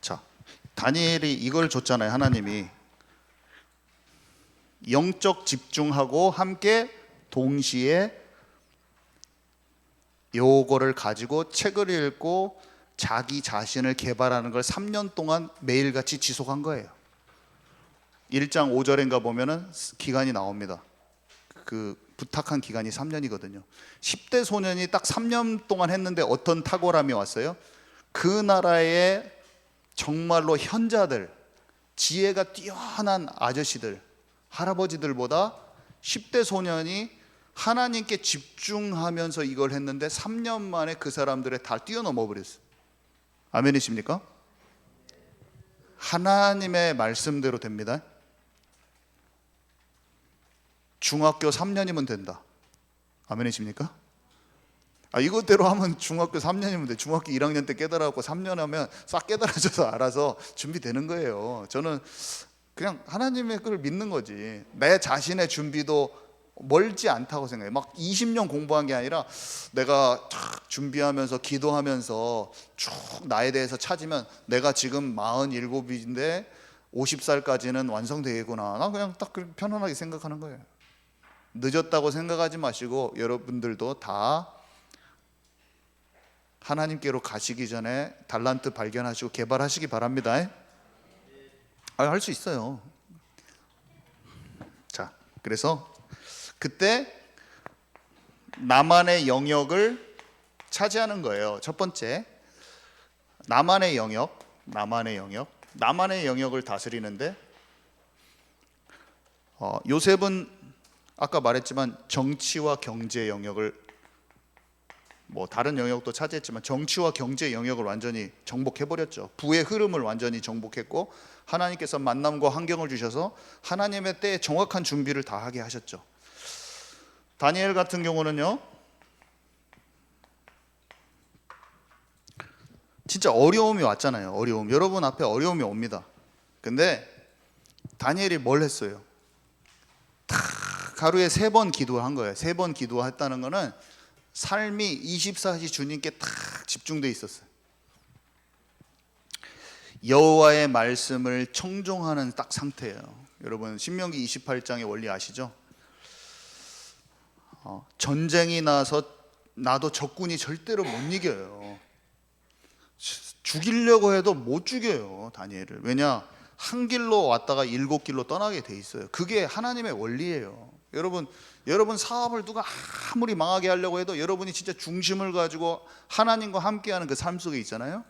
자, 다니엘이 이걸 줬잖아요. 하나님이 영적 집중하고 함께 동시에 요거를 가지고 책을 읽고 자기 자신을 개발하는 걸 3년 동안 매일같이 지속한 거예요. 1장 5절인가 보면은 기간이 나옵니다. 그 부탁한 기간이 3년이거든요. 10대 소년이 딱 3년 동안 했는데 어떤 탁월함이 왔어요? 그 나라의 정말로 현자들, 지혜가 뛰어난 아저씨들, 할아버지들보다 10대 소년이 하나님께 집중하면서 이걸 했는데 3년 만에 그 사람들을 다 뛰어넘어 버렸어요. 아멘이십니까? 하나님의 말씀대로 됩니다. 중학교 3년이면 된다. 아멘이십니까? 이것대로 하면 중학교 3년이면 돼. 중학교 1학년 때 깨달아갖고 3년 하면 싹 깨달아져서 알아서 준비되는 거예요. 저는 그냥 하나님의 걸 믿는 거지. 내 자신의 준비도 멀지 않다고 생각해요. 막 20년 공부한 게 아니라 내가 쫙 준비하면서 기도하면서 쭉 나에 대해서 찾으면 내가 지금 47인데 50살까지는 완성되겠구나. 나 그냥 딱 편안하게 생각하는 거예요. 늦었다고 생각하지 마시고 여러분들도 다 하나님께로 가시기 전에 달란트 발견하시고 개발하시기 바랍니다. 할 수 있어요. 자, 그래서 그때 나만의 영역을 차지하는 거예요. 첫 번째, 나만의 영역을 다스리는데 요셉은 아까 말했지만 정치와 경제 영역을, 뭐 다른 영역도 차지했지만 정치와 경제 영역을 완전히 정복해버렸죠. 부의 흐름을 완전히 정복했고 하나님께서 만남과 환경을 주셔서 하나님의 때에 정확한 준비를 다 하게 하셨죠. 다니엘 같은 경우는요, 진짜 어려움이 왔잖아요. 어려움, 여러분 앞에 어려움이 옵니다. 근데 다니엘이 뭘 했어요? 하루에 3번 기도한 거예요. 3번 기도했다는 거는 삶이 24시 주님께 딱 집중돼 있었어요. 여호와의 말씀을 청종하는 딱 상태예요. 여러분 신명기 28장의 원리 아시죠? 전쟁이 나서 나도 적군이 절대로 못 이겨요. 죽이려고 해도 못 죽여요, 다니엘을. 왜냐? 한 길로 왔다가 7길로 떠나게 돼 있어요. 그게 하나님의 원리예요. 여러분 사업을 누가 아무리 망하게 하려고 해도 여러분이 진짜 중심을 가지고 하나님과 함께하는 그 삶 속에 있잖아요.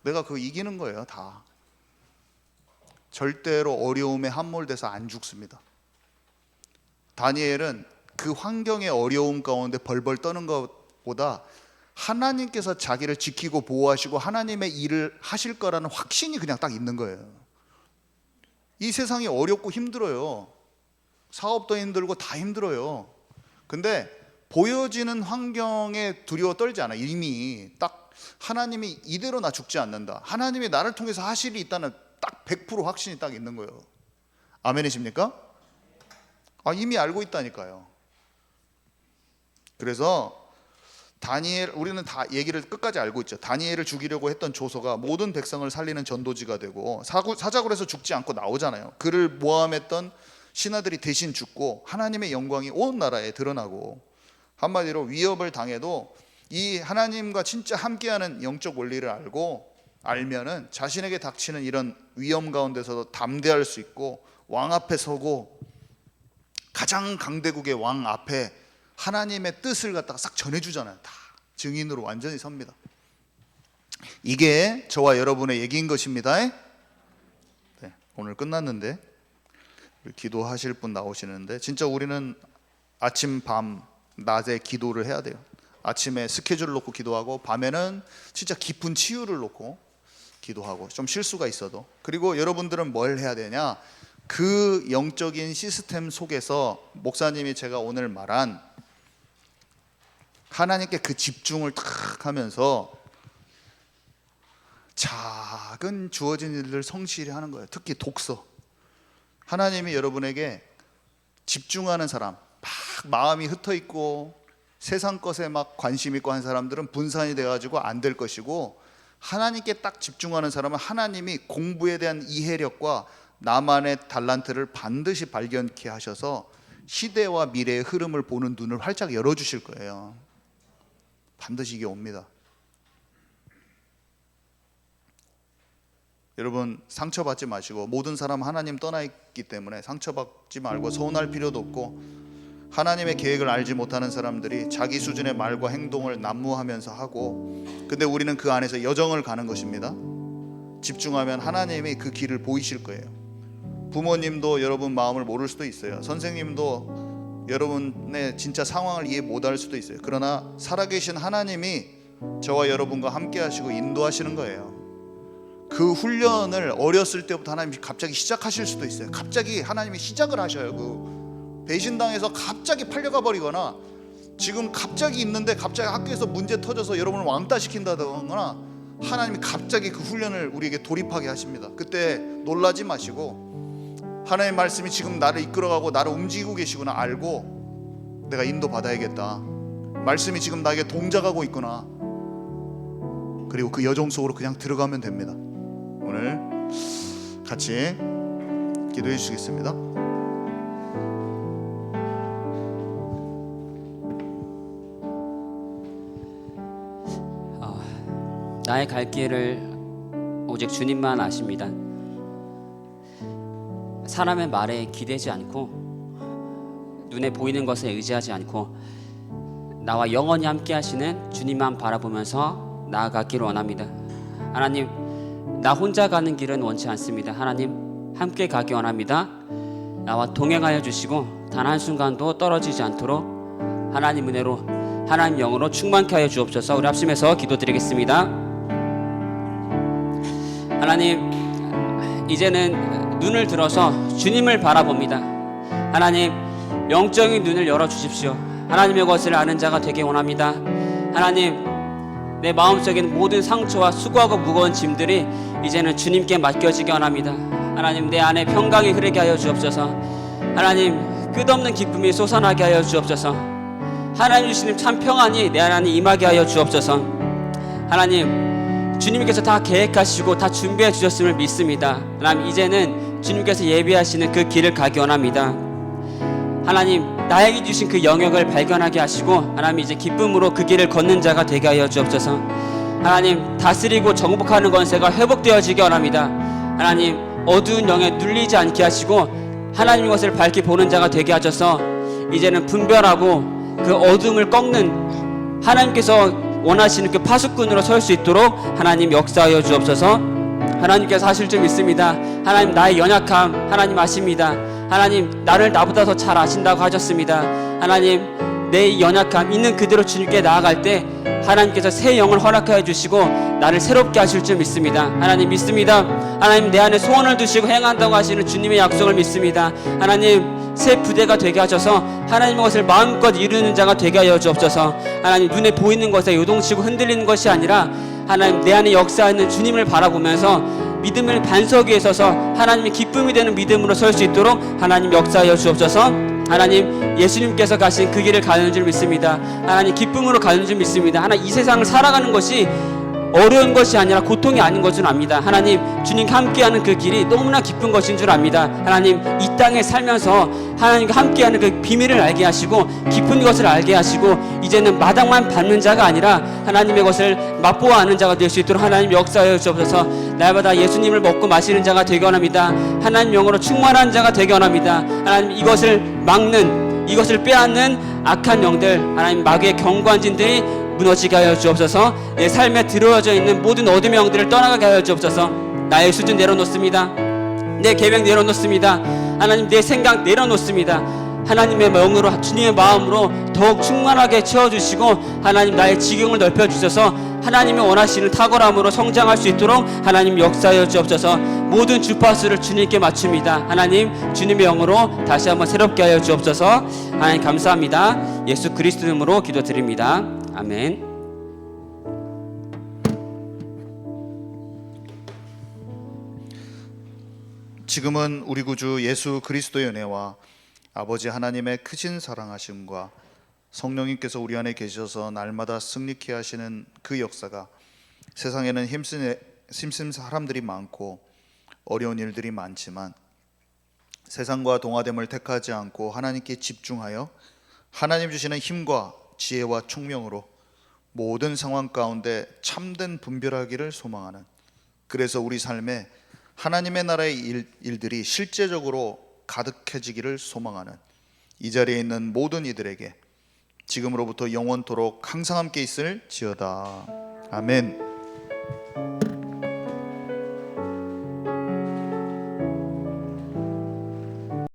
내가 그거 이기는 거예요, 다. 절대로 어려움에 함몰돼서 안 죽습니다. 다니엘은 그 환경의 어려움 가운데 벌벌 떠는 것보다 하나님께서 자기를 지키고 보호하시고 하나님의 일을 하실 거라는 확신이 그냥 딱 있는 거예요. 이 세상이 어렵고 힘들어요. 사업도 힘들고 다 힘들어요. 근데 보여지는 환경에 두려워 떨지 않아. 이미 딱 하나님이 이대로 나 죽지 않는다, 하나님이 나를 통해서 하실 일이 있다는 딱 100% 확신이 딱 있는 거예요. 아멘이십니까? 이미 알고 있다니까요. 그래서 다니엘, 우리는 다 얘기를 끝까지 알고 있죠. 다니엘을 죽이려고 했던 조소가 모든 백성을 살리는 전도지가 되고 사자굴에서 죽지 않고 나오잖아요. 그를 모함했던 신하들이 대신 죽고 하나님의 영광이 온 나라에 드러나고, 한마디로 위협을 당해도 이 하나님과 진짜 함께하는 영적 원리를 알면은 자신에게 닥치는 이런 위험 가운데서도 담대할 수 있고, 왕 앞에 서고 가장 강대국의 왕 앞에 하나님의 뜻을 갖다가 싹 전해주잖아요. 다 증인으로 완전히 섭니다. 이게 저와 여러분의 얘기인 것입니다. 네, 오늘 끝났는데 기도하실 분 나오시는데, 진짜 우리는 아침 밤 낮에 기도를 해야 돼요. 아침에 스케줄을 놓고 기도하고, 밤에는 진짜 깊은 치유를 놓고 기도하고, 좀 실수가 있어도. 그리고 여러분들은 뭘 해야 되냐? 그 영적인 시스템 속에서 목사님이 제가 오늘 말한 하나님께 그 집중을 탁 하면서 작은 주어진 일을 성실히 하는 거예요. 특히 독서. 하나님이 여러분에게 집중하는 사람, 막 마음이 흩어 있고 세상 것에 막 관심 있고 한 사람들은 분산이 돼가지고 안 될 것이고, 하나님께 딱 집중하는 사람은 하나님이 공부에 대한 이해력과 나만의 달란트를 반드시 발견케 하셔서 시대와 미래의 흐름을 보는 눈을 활짝 열어주실 거예요. 반드시 이게 옵니다. 여러분, 상처받지 마시고, 모든 사람 하나님 떠나 있기 때문에 상처받지 말고 서운할 필요도 없고, 하나님의 계획을 알지 못하는 사람들이 자기 수준의 말과 행동을 난무하면서 하고, 근데 우리는 그 안에서 여정을 가는 것입니다. 집중하면 하나님이 그 길을 보이실 거예요. 부모님도 여러분 마음을 모를 수도 있어요. 선생님도 여러분의 진짜 상황을 이해 못할 수도 있어요. 그러나 살아계신 하나님이 저와 여러분과 함께 하시고 인도하시는 거예요. 그 훈련을 어렸을 때부터 하나님이 갑자기 시작하실 수도 있어요. 갑자기 하나님이 시작을 하셔요. 그 배신당해서 갑자기 팔려가 버리거나, 지금 갑자기 있는데 갑자기 학교에서 문제 터져서 여러분을 왕따 시킨다거나, 하나님이 갑자기 그 훈련을 우리에게 돌입하게 하십니다. 그때 놀라지 마시고, 하나님의 말씀이 지금 나를 이끌어가고 나를 움직이고 계시구나 알고, 내가 인도 받아야겠다, 말씀이 지금 나에게 동작하고 있구나, 그리고 그 여정 속으로 그냥 들어가면 됩니다. 오늘 같이 기도해 주시겠습니다. 나의 갈 길을 오직 주님만 아십니다. 사람의 말에 기대지 않고, 눈에 보이는 것에 의지하지 않고, 나와 영원히 함께 하시는 주님만 바라보면서 나아가기를 원합니다. 하나님, 나 혼자 가는 길은 원치 않습니다. 하나님, 함께 가기 원합니다. 나와 동행하여 주시고 단 한순간도 떨어지지 않도록 하나님 은혜로, 하나님 영으로 충만케 하여 주옵소서. 우리 합심해서 기도드리겠습니다. 하나님, 이제는 눈을 들어서 주님을 바라봅니다. 하나님, 영적인 눈을 열어주십시오. 하나님의 것을 아는 자가 되기 원합니다. 하나님, 내 마음속엔 모든 상처와 수고하고 무거운 짐들이 이제는 주님께 맡겨지기 원합니다. 하나님, 내 안에 평강이 흐르게 하여 주옵소서. 하나님, 끝없는 기쁨이 솟아나게 하여 주옵소서. 하나님 주시는 참 평안이 내 안에 임하게 하여 주옵소서. 하나님, 주님께서 다 계획하시고 다 준비해 주셨음을 믿습니다. 하나님, 이제는 주님께서 예비하시는 그 길을 가기 원합니다. 하나님, 나에게 주신 그 영역을 발견하게 하시고, 하나님 이제 기쁨으로 그 길을 걷는 자가 되게 하여 주옵소서. 하나님 다스리고 정복하는 권세가 회복되어지기 원합니다. 하나님 어두운 영에 눌리지 않게 하시고 하나님 것을 밝게 보는 자가 되게 하셔서 이제는 분별하고 그 어둠을 꺾는 하나님께서 원하시는 그 파수꾼으로 설 수 있도록 하나님 역사하여 주옵소서. 하나님께서 하실 줄 믿습니다. 하나님 나의 연약함 하나님 아십니다. 하나님 나를 나보다 더 잘 아신다고 하셨습니다. 하나님 내 연약함 있는 그대로 주님께 나아갈 때 하나님께서 새 영을 허락하여 주시고 나를 새롭게 하실 줄 믿습니다. 하나님 믿습니다. 하나님 내 안에 소원을 두시고 행한다고 하시는 주님의 약속을 믿습니다. 하나님 새 부대가 되게 하셔서 하나님의 것을 마음껏 이루는 자가 되게 하여 주옵소서. 하나님 눈에 보이는 것에 요동치고 흔들리는 것이 아니라 하나님 내 안에 역사하는 주님을 바라보면서 믿음을 반석 위에 서서 하나님의 기쁨이 되는 믿음으로 설 수 있도록 하나님 역사하여 주옵소서. 하나님 예수님께서 가신 그 길을 가는 줄 믿습니다. 하나님 기쁨으로 가는 줄 믿습니다. 하나님 이 세상을 살아가는 것이 어려운 것이 아니라 고통이 아닌 것을 압니다. 하나님 주님과 함께하는 그 길이 너무나 기쁜 것인 줄 압니다. 하나님 이 땅에 살면서 하나님과 함께하는 그 비밀을 알게 하시고 깊은 것을 알게 하시고 이제는 마당만 받는 자가 아니라 하나님의 것을 맛보아 아는 자가 될 수 있도록 하나님 역사하여 주옵소서. 날마다 예수님을 먹고 마시는 자가 되기 원합니다. 하나님 영으로 충만한 자가 되기 원합니다. 하나님 이것을 막는 이것을 빼앗는 악한 영들 하나님 마귀의 경관진들이 무너지게 하여 주옵소서. 내 삶에 들어져 있는 모든 어둠의 영들을 떠나가게 하여 주옵소서. 나의 수준 내려놓습니다. 내 계획 내려놓습니다. 하나님 내 생각 내려놓습니다. 하나님의 영으로 주님의 마음으로 더욱 충만하게 채워주시고 하나님 나의 지경을 넓혀주셔서 하나님이 원하시는 탁월함으로 성장할 수 있도록 하나님 역사하여 주옵소서. 모든 주파수를 주님께 맞춥니다. 하나님 주님의 영으로 다시 한번 새롭게 하여 주옵소서. 하나님 감사합니다. 예수 그리스도 이름으로 기도드립니다. 아멘. 지금은 우리 구주 예수 그리스도의 은혜와 아버지 하나님의 크신 사랑하심과 성령님께서 우리 안에 계셔서 날마다 승리케 하시는 그 역사가 세상에는 힘쓴 사람들이 많고 어려운 일들이 많지만 세상과 동화됨을 택하지 않고 하나님께 집중하여 하나님 주시는 힘과 지혜와 총명으로 모든 상황 가운데 참된 분별하기를 소망하는, 그래서 우리 삶에 하나님의 나라의 일들이 실제적으로 가득해지기를 소망하는 이 자리에 있는 모든 이들에게 지금으로부터 영원토록 항상 함께 있을지어다. 아멘.